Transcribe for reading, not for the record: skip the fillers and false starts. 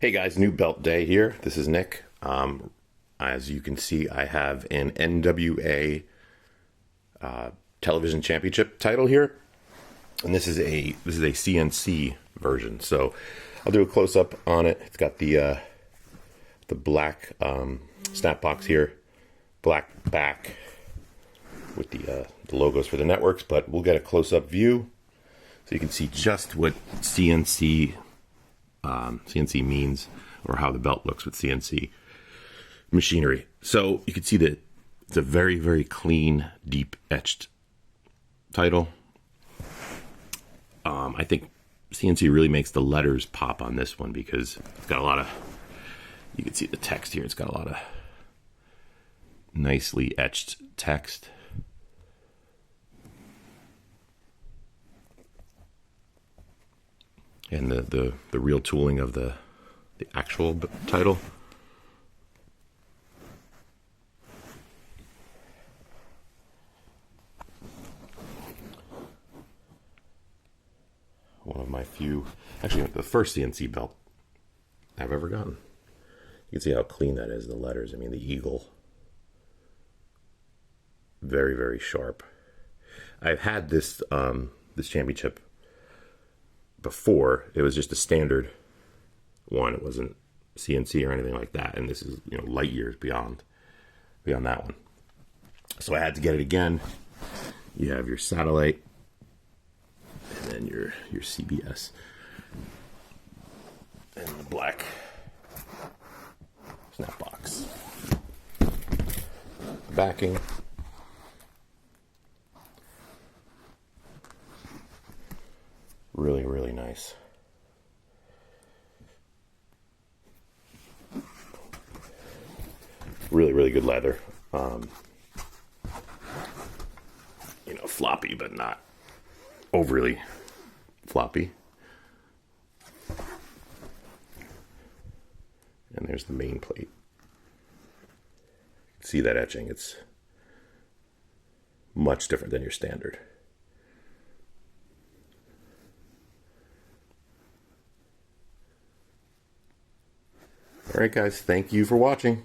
Hey guys, new belt day here. This is Nick. As you can see, I have an NWA television championship title here, and this is a CNC version. So I'll do a close up on it. It's got the black snap box here, black back with the logos for the networks. But we'll get a close up view so you can see just what CNC means, or how the belt looks with CNC machinery. So you can see that it's a very, very clean, deep etched title. I think CNC really makes the letters pop on this one because it's got a lot of, you can see the text here, it's got a lot of nicely etched text. And the real tooling of the actual title. One of my few, actually the first CNC belt I've ever gotten. You can see how clean that is, the letters. I mean, the eagle. Very, very sharp. I've had this championship before. It was just a standard one. It wasn't CNC or anything like that, and this is, you know, light years beyond that one. So I had to get it again. You have your satellite and then your CBS and the black snap box backing. Really, really nice. Really, really good leather. You know, floppy, but not overly floppy. And there's the main plate. See that etching? It's much different than your standard. All right, guys, thank you for watching.